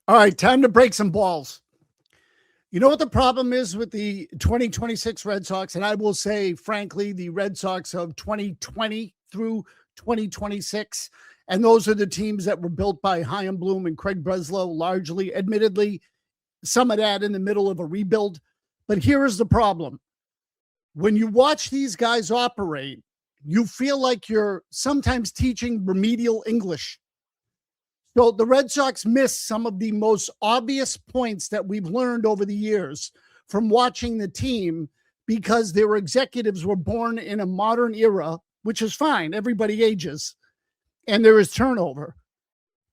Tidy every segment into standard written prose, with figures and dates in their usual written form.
All right, time to break some balls. You know what the problem is with the 2026 Red Sox? And I will say, frankly, the Red Sox of 2020 through 2026. And those are the teams that were built by Chaim Bloom and Craig Breslow, largely, admittedly, some of that in the middle of a rebuild. But here is the problem. When you watch these guys operate, you feel like you're sometimes teaching remedial English. So the Red Sox missed some of the most obvious points that we've learned over the years from watching the team because their executives were born in a modern era, which is fine. Everybody ages and there is turnover.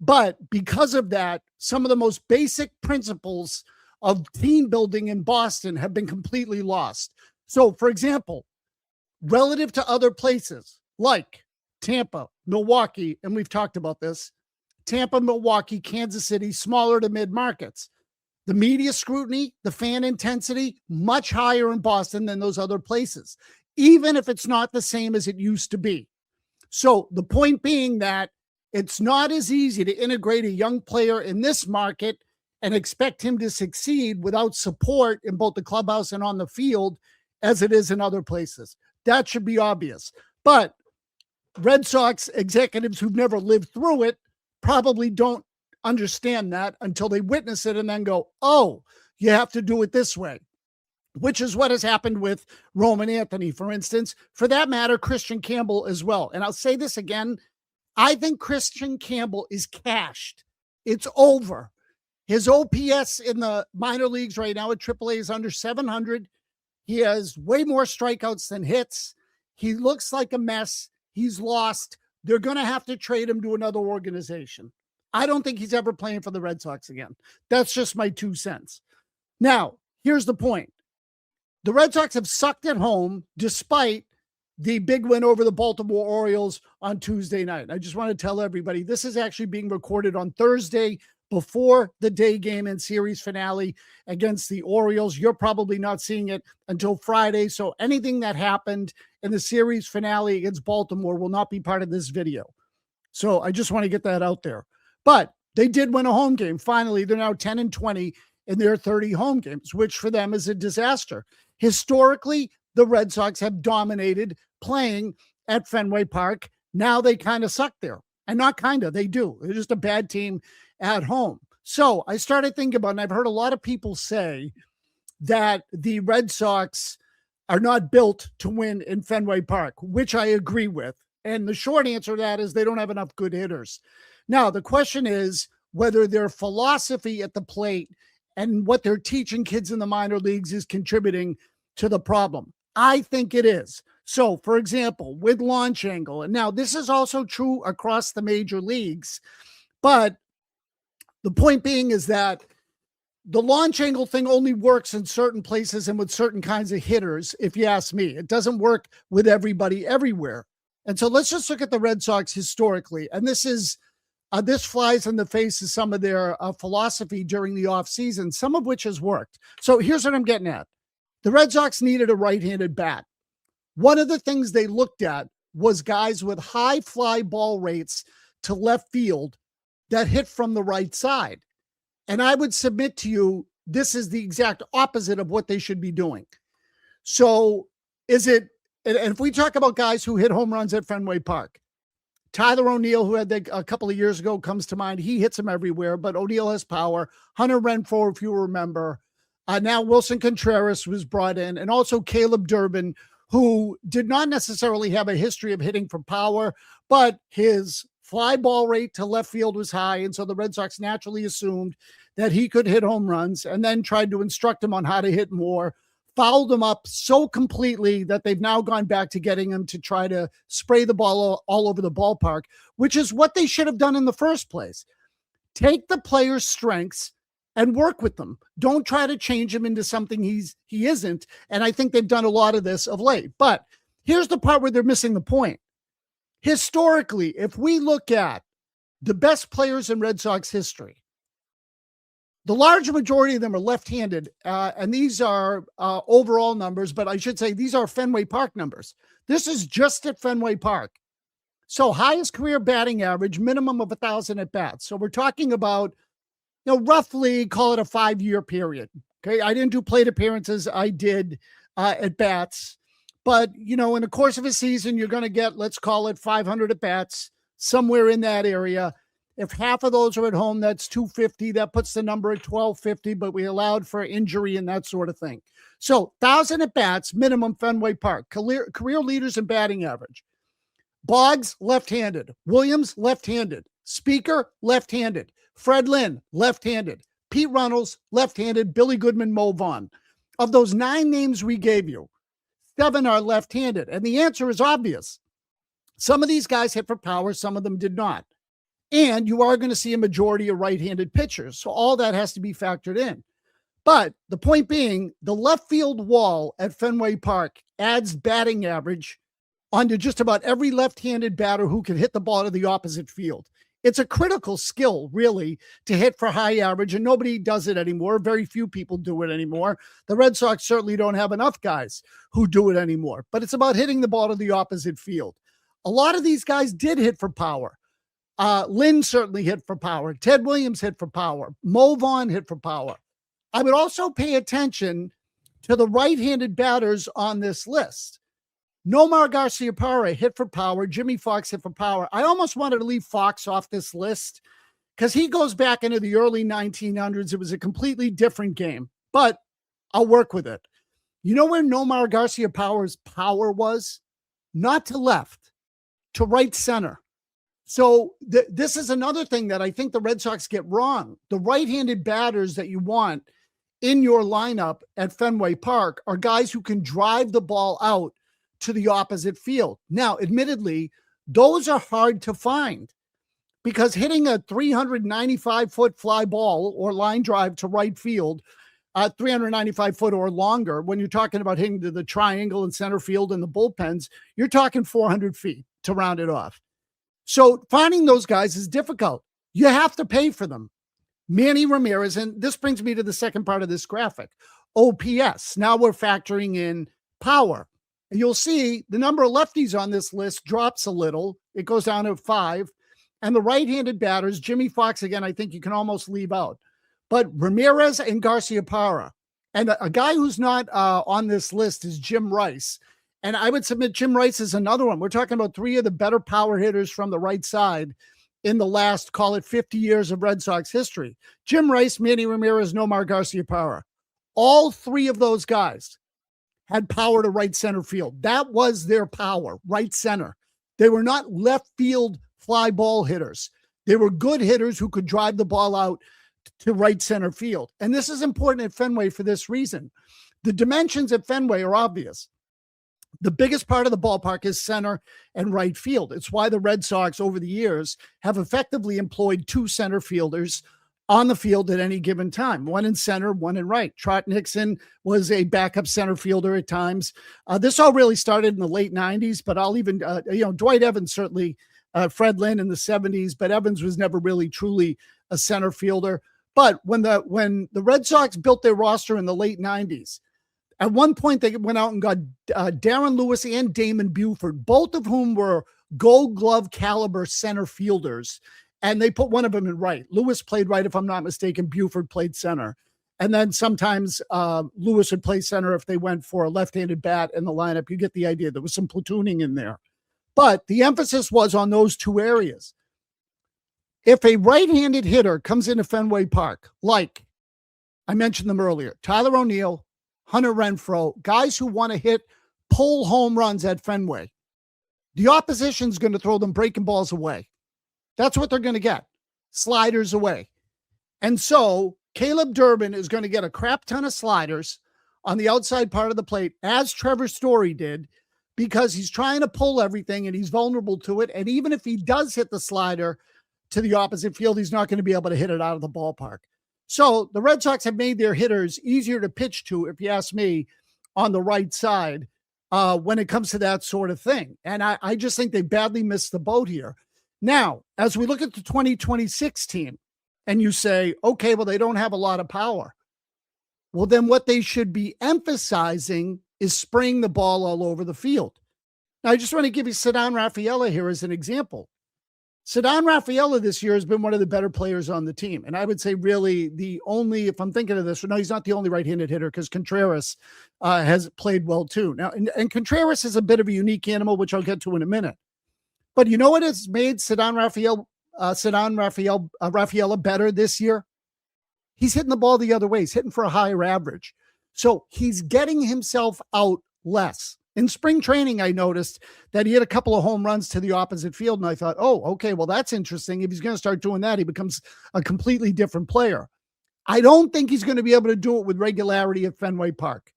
But because of that, some of the most basic principles of team building in Boston have been completely lost. So, for example, relative to other places like Tampa, Milwaukee, and we've talked about this, Tampa, Milwaukee, Kansas City, smaller to mid markets. The media scrutiny, the fan intensity, much higher in Boston than those other places, even if it's not the same as it used to be. So the point being that it's not as easy to integrate a young player in this market and expect him to succeed without support in both the clubhouse and on the field as it is in other places. That should be obvious. But Red Sox executives who've never lived through it probably don't understand that until they witness it and then go, oh, you have to do it this way, which is what has happened with Roman Anthony, for instance. For that matter, Christian Campbell as well. And I'll say this again. I think Christian Campbell is cashed. It's over. His OPS in the minor leagues right now at AAA is under 700. He has way more strikeouts than hits. He looks like a mess. He's lost. They're going to have to trade him to another organization. I don't think he's ever playing for the Red Sox again. That's just my 2 cents. Now, here's the point. The Red Sox have sucked at home despite the big win over the Baltimore Orioles on Tuesday night. I just want to tell everybody this is actually being recorded on Thursday before the day game and series finale against the Orioles. You're probably not seeing it until Friday. So anything that happened in the series finale against Baltimore will not be part of this video. So I just want to get that out there. But they did win a home game. Finally, they're now 10-20 in their 30 home games, which for them is a disaster. Historically, the Red Sox have dominated playing at Fenway Park. Now they kind of suck there. And not kind of, they do. They're just a bad team at home. So I started thinking about, and I've heard a lot of people say that the Red Sox are not built to win in Fenway Park, which I agree with. And the short answer to that is they don't have enough good hitters. Now, the question is whether their philosophy at the plate and what they're teaching kids in the minor leagues is contributing to the problem. I think it is. So, for example, with launch angle, and now this is also true across the major leagues, but the point being is that the launch angle thing only works in certain places and with certain kinds of hitters, if you ask me. It doesn't work with everybody everywhere. And so let's just look at the Red Sox historically. And this is this flies in the face of some of their philosophy during the offseason, some of which has worked. So here's what I'm getting at. The Red Sox needed a right-handed bat. One of the things they looked at was guys with high fly ball rates to left field that hit from the right side. And I would submit to you, this is the exact opposite of what they should be doing. So is it, and if we talk about guys who hit home runs at Fenway Park, Tyler O'Neill, who had a couple of years ago, comes to mind. He hits them everywhere, but O'Neill has power. Hunter Renfroe, if you remember. Now Wilson Contreras was brought in, and also Caleb Durbin, who did not necessarily have a history of hitting for power, but his fly ball rate to left field was high. And so the Red Sox naturally assumed that he could hit home runs and then tried to instruct him on how to hit more, fouled him up so completely that they've now gone back to getting him to try to spray the ball all over the ballpark, which is what they should have done in the first place. Take the player's strengths and work with them. Don't try to change him into something he isn't. And I think they've done a lot of this of late. But here's the part where they're missing the point. Historically, if we look at the best players in Red Sox history, the large majority of them are left-handed, and these are overall numbers, but I should say these are Fenway Park numbers. This is just at Fenway Park. So highest career batting average, minimum of 1,000 at-bats. So we're talking about roughly call it a 5-year period. Okay. I didn't do plate appearances. I did at bats. But, in the course of a season, you're going to get, let's call it 500 at bats, somewhere in that area. If half of those are at home, that's 250. That puts the number at 1250, but we allowed for injury and that sort of thing. So 1,000 at bats, minimum, Fenway Park. Career leaders in batting average. Boggs, left-handed. Williams, left-handed. Speaker, left-handed. Fred Lynn, left-handed. Pete Runnels, left-handed. Billy Goodman, Mo Vaughn. Of those 9 names we gave you, 7 are left-handed. And the answer is obvious. Some of these guys hit for power, some of them did not. And you are going to see a majority of right-handed pitchers. So all that has to be factored in. But the point being, the left field wall at Fenway Park adds batting average onto just about every left-handed batter who can hit the ball to the opposite field. It's a critical skill, really, to hit for high average, and nobody does it anymore. Very few people do it anymore. The Red Sox certainly don't have enough guys who do it anymore, but it's about hitting the ball to the opposite field. A lot of these guys did hit for power. Lynn certainly hit for power. Ted Williams hit for power. Mo Vaughn hit for power. I would also pay attention to the right-handed batters on this list. Nomar Garciaparra hit for power. Jimmy Fox hit for power. I almost wanted to leave Fox off this list because he goes back into the early 1900s. It was a completely different game, but I'll work with it. You know where Nomar Garciaparra's power was? Not to left, to right center. So this is another thing that I think the Red Sox get wrong. The right-handed batters that you want in your lineup at Fenway Park are guys who can drive the ball out to the opposite field. Now, admittedly, those are hard to find because hitting a 395-foot fly ball or line drive to right field, 395 foot or longer, when you're talking about hitting to the triangle and center field and the bullpens, you're talking 400 feet to round it off. So finding those guys is difficult. You have to pay for them. Manny Ramirez, and this brings me to the second part of this graphic, OPS. Now we're factoring in power. And you'll see the number of lefties on this list drops a little. It goes down to 5. And the right-handed batters, Jimmy Fox, again, I think you can almost leave out. But Ramirez and Garciaparra. And a guy who's not on this list is Jim Rice. And I would submit Jim Rice is another one. We're talking about 3 of the better power hitters from the right side in the last, call it 50 years of Red Sox history. Jim Rice, Manny Ramirez, Nomar Garciaparra. All 3 of those guys had power to right center field. That was their power, right center. They were not left field fly ball hitters. They were good hitters who could drive the ball out to right center field. And this is important at Fenway for this reason. The dimensions at Fenway are obvious. The biggest part of the ballpark is center and right field. It's why the Red Sox over the years have effectively employed 2 center fielders on the field at any given time, one in center, one in right. Trot Nixon was a backup center fielder at times. This all really started in the late 90s, but I'll even, Dwight Evans, certainly Fred Lynn in the 70s, but Evans was never really truly a center fielder. But when the Red Sox built their roster in the late 90s, at one point, they went out and got Darren Lewis and Damon Buford, both of whom were Gold Glove caliber center fielders, and they put one of them in right. Lewis played right, if I'm not mistaken. Buford played center. And then sometimes Lewis would play center if they went for a left-handed bat in the lineup. You get the idea. There was some platooning in there. But the emphasis was on those 2 areas. If a right-handed hitter comes into Fenway Park, like I mentioned them earlier, Tyler O'Neill, Hunter Renfroe, guys who want to hit pull home runs at Fenway, the opposition's going to throw them breaking balls away. That's what they're going to get. Sliders away. And so Caleb Durbin is going to get a crap ton of sliders on the outside part of the plate, as Trevor Story did, because he's trying to pull everything and he's vulnerable to it. And even if he does hit the slider to the opposite field, he's not going to be able to hit it out of the ballpark. So the Red Sox have made their hitters easier to pitch to, if you ask me, on the right side when it comes to that sort of thing. And I just think they badly missed the boat here. Now, as we look at the 2026 team and you say, okay, well, they don't have a lot of power. Well, then what they should be emphasizing is spraying the ball all over the field. Now, I just want to give you Ceddanne Rafaela here as an example. Ceddanne Rafaela this year has been one of the better players on the team. And I would say really the only, if I'm thinking of this, no, he's not the only right-handed hitter because Contreras has played well too. Now, and Contreras is a bit of a unique animal, which I'll get to in a minute. But you know what has made Ceddanne Rafaela better this year? He's hitting the ball the other way. He's hitting for a higher average. So he's getting himself out less. In spring training, I noticed that he hit a couple of home runs to the opposite field. And I thought, oh, okay, well, that's interesting. If he's going to start doing that, he becomes a completely different player. I don't think he's going to be able to do it with regularity at Fenway Park.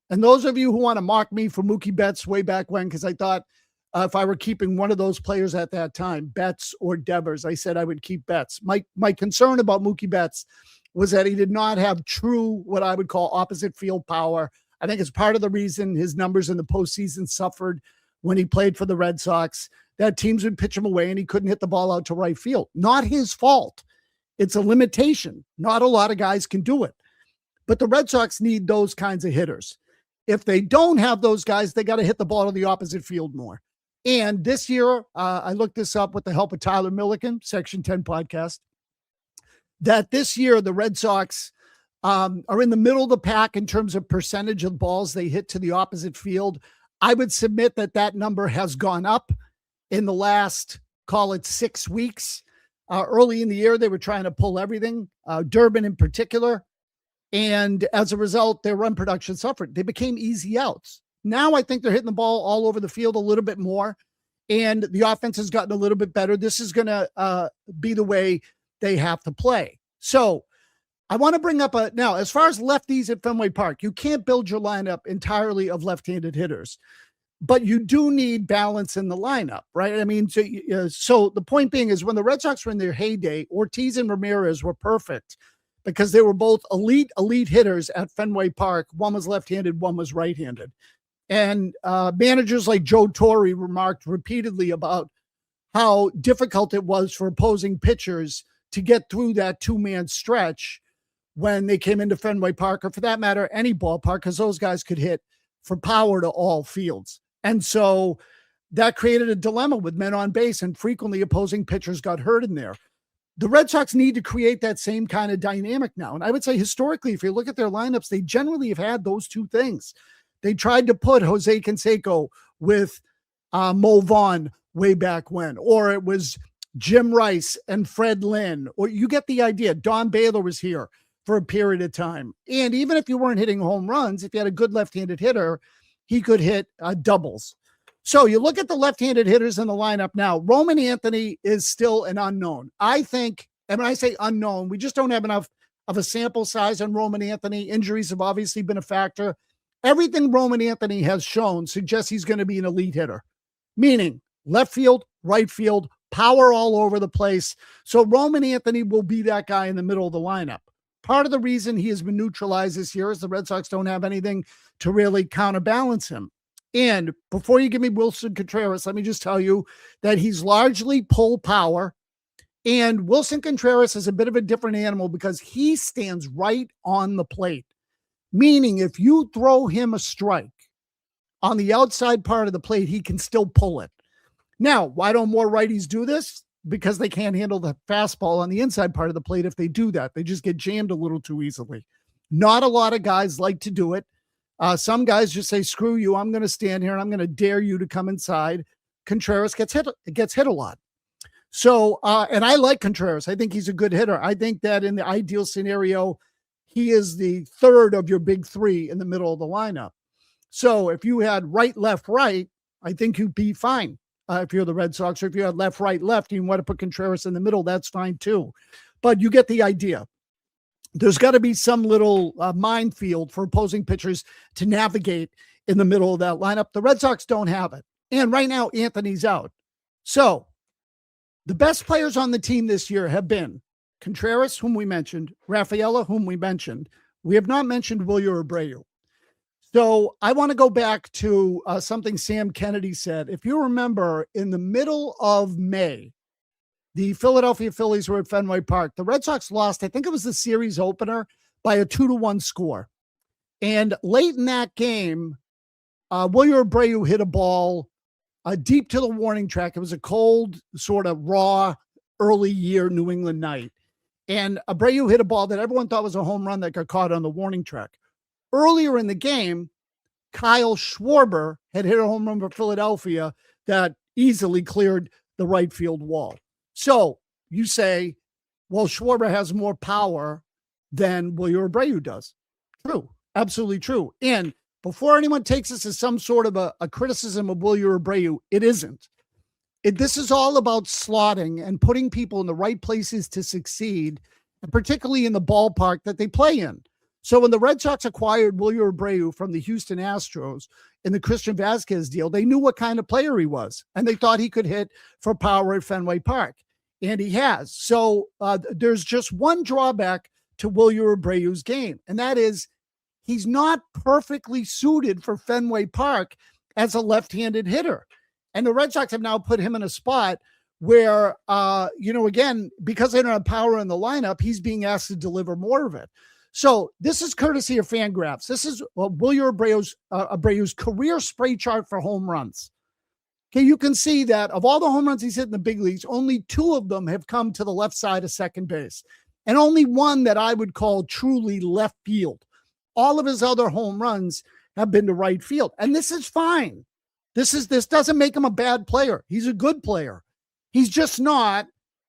And those of you who want to mock me for Mookie Betts way back when, because I thought if I were keeping one of those players at that time, Betts or Devers, I said I would keep Betts. My concern about Mookie Betts was that he did not have true, what I would call opposite field power. I think it's part of the reason his numbers in the postseason suffered when he played for the Red Sox, that teams would pitch him away and he couldn't hit the ball out to right field. Not his fault. It's a limitation. Not a lot of guys can do it. But the Red Sox need those kinds of hitters. If they don't have those guys, they got to hit the ball to the opposite field more. And this year, I looked this up with the help of Tyler Milliken, Section 10 podcast, that this year the Red Sox are in the middle of the pack in terms of percentage of balls they hit to the opposite field. I would submit that number has gone up in the last, call it 6 weeks. Early in the year, they were trying to pull everything, Durbin in particular. And as a result, their run production suffered. They became easy outs. Now I think they're hitting the ball all over the field a little bit more, and the offense has gotten a little bit better. This is going to be the way they have to play. So I want to bring up now, as far as lefties at Fenway Park, you can't build your lineup entirely of left-handed hitters, but you do need balance in the lineup, right? I mean, so the point being is when the Red Sox were in their heyday, Ortiz and Ramirez were perfect because they were both elite hitters at Fenway Park. One was left-handed, one was right-handed. And managers like Joe Torre remarked repeatedly about how difficult it was for opposing pitchers to get through that two-man stretch when they came into Fenway Park, or for that matter, any ballpark, because those guys could hit for power to all fields. And so that created a dilemma with men on base, and frequently opposing pitchers got hurt in there. The Red Sox need to create that same kind of dynamic now. And I would say historically, if you look at their lineups, they generally have had those two things. They tried to put Jose Canseco with Mo Vaughn way back when, or it was Jim Rice and Fred Lynn, or you get the idea. Don Baylor was here for a period of time. And even if you weren't hitting home runs, if you had a good left-handed hitter, he could hit doubles. So you look at the left-handed hitters in the lineup now. Roman Anthony is still an unknown. I think, and when I say unknown, we just don't have enough of a sample size on Roman Anthony. Injuries have obviously been a factor. Everything Roman Anthony has shown suggests he's going to be an elite hitter, meaning left field, right field, power all over the place. So Roman Anthony will be that guy in the middle of the lineup. Part of the reason he has been neutralized this year is the Red Sox don't have anything to really counterbalance him. And before you give me Wilson Contreras, let me just tell you that he's largely pull power. And Wilson Contreras is a bit of a different animal because he stands right on the plate. Meaning if you throw him a strike on the outside part of the plate, he can still pull it. Now, why don't more righties do this? Because they can't handle the fastball on the inside part of the plate if they do that. They just get jammed a little too easily. Not a lot of guys like to do it. Some guys just say, screw you, I'm going to stand here and I'm going to dare you to come inside. Contreras gets hit a lot. So, and I like Contreras. I think he's a good hitter. I think that in the ideal scenario, he is the third of your big three in the middle of the lineup. So if you had right, left, right, I think you'd be fine. If you're the Red Sox, or if you had left, right, left, and you want to put Contreras in the middle, that's fine too. But you get the idea. There's got to be some little minefield for opposing pitchers to navigate in the middle of that lineup. The Red Sox don't have it. And right now, Anthony's out. So the best players on the team this year have been Contreras, whom we mentioned, Rafaela, whom we mentioned. We have not mentioned Wilyer Abreu. So I want to go back to something Sam Kennedy said. If you remember, in the middle of May, the Philadelphia Phillies were at Fenway Park. The Red Sox lost, I think it was the series opener, by a 2-1 score. And late in that game, Wilyer Abreu hit a ball deep to the warning track. It was a cold, sort of raw, early year New England night. And Abreu hit a ball that everyone thought was a home run that got caught on the warning track. Earlier in the game, Kyle Schwarber had hit a home run for Philadelphia that easily cleared the right field wall. So you say, well, Schwarber has more power than Wilyer Abreu does. True. Absolutely true. And before anyone takes this as some sort of a criticism of Wilyer Abreu, it isn't. This is all about slotting and putting people in the right places to succeed, and particularly in the ballpark that they play in. So when the Red Sox acquired Wilyer Abreu from the Houston Astros in the Christian Vasquez deal, they knew what kind of player he was, and they thought he could hit for power at Fenway Park, and he has. So there's just one drawback to Wilyer Abreu's game, and that is he's not perfectly suited for Fenway Park as a left-handed hitter. And the Red Sox have now put him in a spot where, again, because they don't have power in the lineup, he's being asked to deliver more of it. So this is courtesy of Fangraphs. This is Wilyer Abreu's career spray chart for home runs. Okay, you can see that of all the home runs he's hit in the big leagues, only 2 of them have come to the left side of second base, and only one that I would call truly left field. All of his other home runs have been to right field, and this is fine. This doesn't make him a bad player. He's a good player. He's just not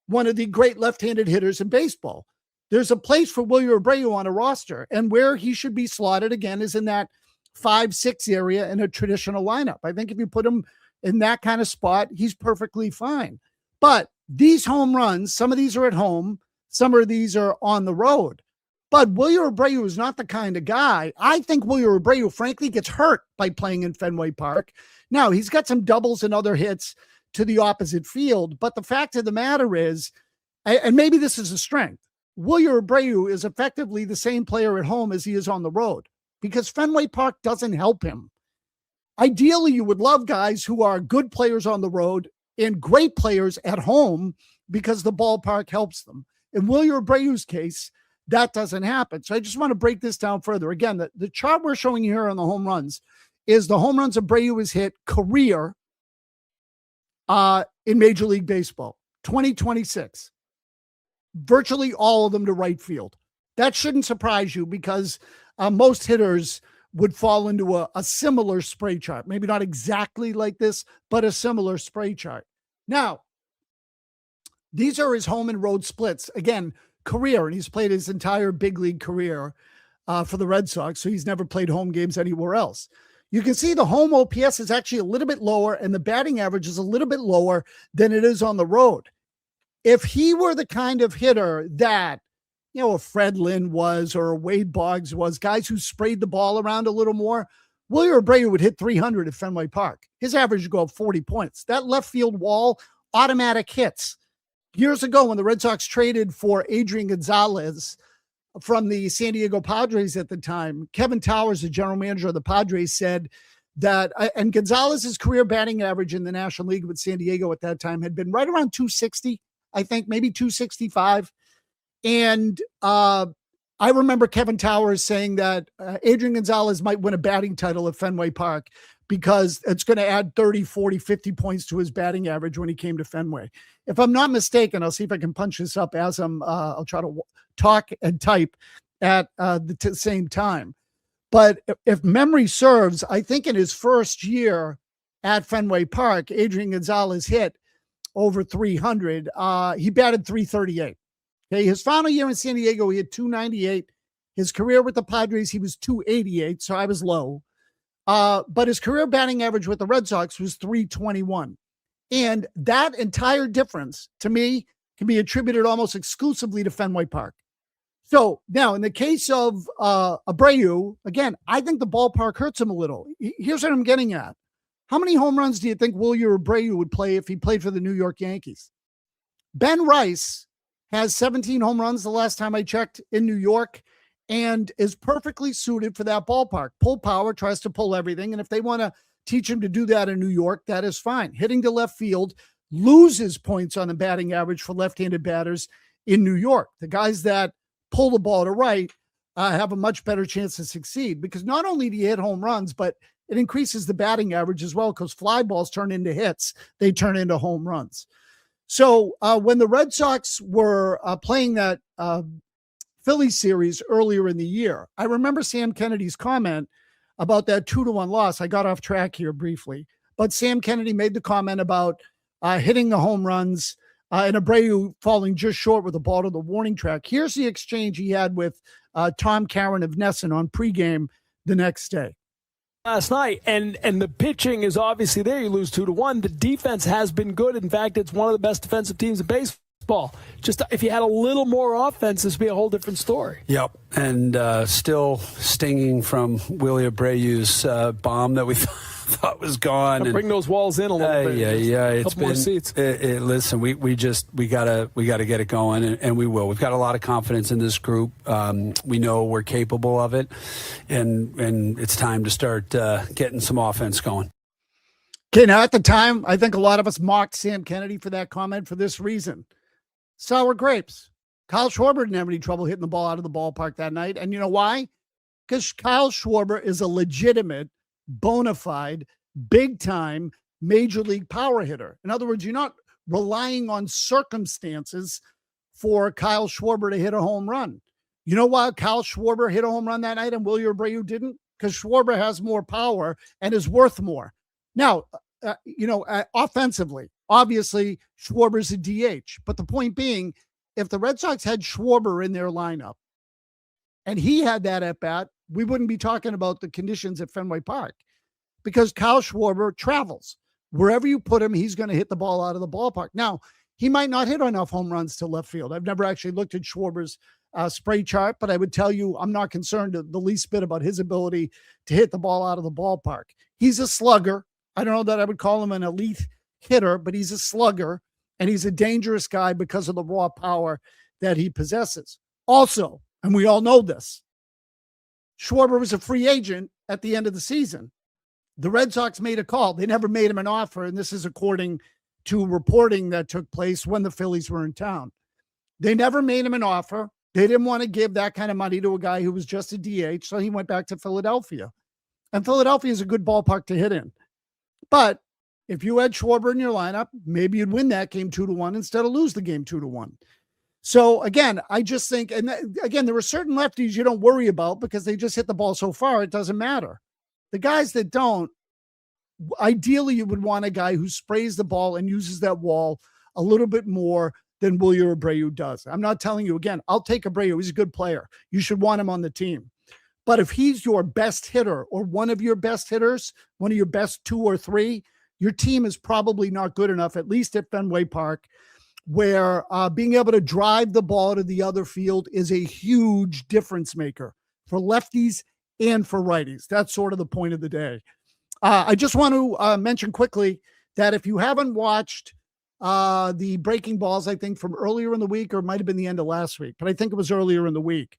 one of the great left-handed hitters in baseball. There's a place for Wilyer Abreu on a roster, and where he should be slotted again is in that 5-6 area in a traditional lineup. I think if you put him in that kind of spot, he's perfectly fine. But these home runs, some of these are at home, some of these are on the road. But Wilyer Abreu is not the kind of guy. I think Wilyer Abreu, frankly, gets hurt by playing in Fenway Park. Now, he's got some doubles and other hits to the opposite field, but the fact of the matter is, and maybe this is a strength, Wilyer Abreu is effectively the same player at home as he is on the road because Fenway Park doesn't help him. Ideally, you would love guys who are good players on the road and great players at home because the ballpark helps them. In Wilyer Abreu's case, that doesn't happen. So I just want to break this down further. Again, the chart we're showing you here on the home runs is the home runs Abreu has hit career in Major League Baseball, 2026. Virtually all of them to right field. That shouldn't surprise you because most hitters would fall into a similar spray chart. Maybe not exactly like this, but a similar spray chart. Now, these are his home and road splits. Again, career, and he's played his entire big league career for the Red Sox, so he's never played home games anywhere else. You can see the home OPS is actually a little bit lower, and the batting average is a little bit lower than it is on the road. If he were the kind of hitter that, a Fred Lynn was or a Wade Boggs was, guys who sprayed the ball around a little more, Wilyer Abreu would hit 300 at Fenway Park. His average would go up 40 points. That left field wall, automatic hits. Years ago, when the Red Sox traded for Adrian Gonzalez from the San Diego Padres at the time, Kevin Towers, the general manager of the Padres, said that, and Gonzalez's career batting average in the National League with San Diego at that time had been right around 260, I think, maybe 265. And I remember Kevin Towers saying that Adrian Gonzalez might win a batting title at Fenway Park because it's going to add 30, 40, 50 points to his batting average when he came to Fenway. If I'm not mistaken, I'll see if I can punch this up as I'll try to talk and type at the same time. But if memory serves, I think in his first year at Fenway Park, Adrian Gonzalez hit over 300. He batted 338. Okay, his final year in San Diego, he had 298. His career with the Padres, he was 288, so I was low. But his career batting average with the Red Sox was 321. And that entire difference, to me, can be attributed almost exclusively to Fenway Park. So now, in the case of Abreu, again, I think the ballpark hurts him a little. Here's what I'm getting at. How many home runs do you think Wilyer Abreu would play if he played for the New York Yankees? Ben Rice has 17 home runs the last time I checked in New York and is perfectly suited for that ballpark. Pull power, tries to pull everything. And if they want to teach him to do that in New York, that is fine. Hitting to left field loses points on the batting average for left-handed batters in New York. The guys that pull the ball to right have a much better chance to succeed because not only do you hit home runs, but it increases the batting average as well, because fly balls turn into hits. They turn into home runs. So when the Red Sox were playing that Philly series earlier in the year, I remember Sam Kennedy's comment about that 2-1 loss. I got off track here briefly, but Sam Kennedy made the comment about hitting the home runs and Abreu falling just short with the ball to the warning track. Here's the exchange he had with Tom Caron of Nesson on pregame the next day. Last night, and the pitching is obviously there. You lose 2-1. The defense has been good. In fact, it's one of the best defensive teams in baseball. Just if you had a little more offense, this would be a whole different story. Yep, and still stinging from Willie Abreu's bomb that we thought was gone. Bring those walls in a little bit. Yeah. It's been more seats. Listen, we gotta get it going, and we will. We've got a lot of confidence in this group. We know we're capable of it, and it's time to start getting some offense going. Okay, now at the time, I think a lot of us mocked Sam Kennedy for that comment for this reason. Sour grapes. Kyle Schwarber didn't have any trouble hitting the ball out of the ballpark that night. And you know why? Because Kyle Schwarber is a legitimate, bona fide, big-time major league power hitter. In other words, you're not relying on circumstances for Kyle Schwarber to hit a home run. You know why Kyle Schwarber hit a home run that night and Willie Abreu didn't? Because Schwarber has more power and is worth more. Now, offensively, obviously, Schwarber's a DH. But the point being, if the Red Sox had Schwarber in their lineup and he had that at bat, we wouldn't be talking about the conditions at Fenway Park, because Kyle Schwarber travels. Wherever you put him, he's going to hit the ball out of the ballpark. Now, he might not hit enough home runs to left field. I've never actually looked at Schwarber's spray chart, but I would tell you I'm not concerned the least bit about his ability to hit the ball out of the ballpark. He's a slugger. I don't know that I would call him an elite hitter, but he's a slugger, and he's a dangerous guy because of the raw power that he possesses. Also, and we all know this, Schwarber was a free agent at the end of the season. The Red Sox made a call. They never made him an offer, and this is according to reporting that took place when the Phillies were in town. They never made him an offer. They didn't want to give that kind of money to a guy who was just a DH, so he went back to Philadelphia. And Philadelphia is a good ballpark to hit in. But if you had Schwarber in your lineup, maybe you'd win that game 2-1 instead of lose the game 2-1. So again, I just think, and again, there are certain lefties you don't worry about because they just hit the ball so far, it doesn't matter. The guys that don't, ideally you would want a guy who sprays the ball and uses that wall a little bit more than Willie Abreu does. I'm not telling you, again, I'll take Abreu. He's a good player. You should want him on the team. But if he's your best hitter or one of your best hitters, one of your best 2 or 3, your team is probably not good enough, at least at Fenway Park, where being able to drive the ball to the other field is a huge difference maker for lefties and for righties. That's sort of the point of the day. I just want to mention quickly that if you haven't watched the breaking balls, I think from earlier in the week, or it might have been the end of last week, but I think it was earlier in the week,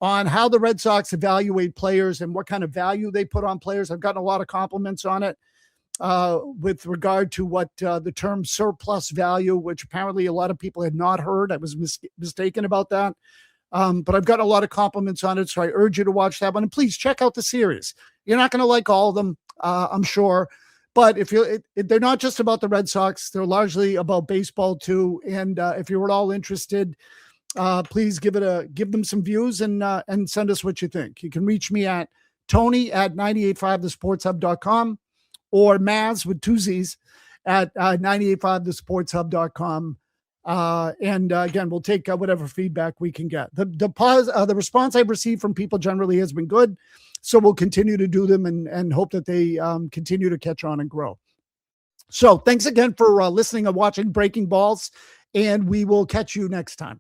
on how the Red Sox evaluate players and what kind of value they put on players. I've gotten a lot of compliments on it with regard to what the term surplus value, which apparently a lot of people had not heard. I was mistaken about that. But I've gotten a lot of compliments on it, so I urge you to watch that one. And please check out the series. You're not going to like all of them, I'm sure. But they're not just about the Red Sox. They're largely about baseball too. And if you're at all interested, please give them some views and send us what you think. You can reach me at Tony@985thesportshub.com or Maz with 2 Z's at 985thesportshub.com. And again, we'll take whatever feedback we can get. The response I've received from people generally has been good. So we'll continue to do them and hope that they continue to catch on and grow. So thanks again for listening and watching Breaking Balls, and we will catch you next time.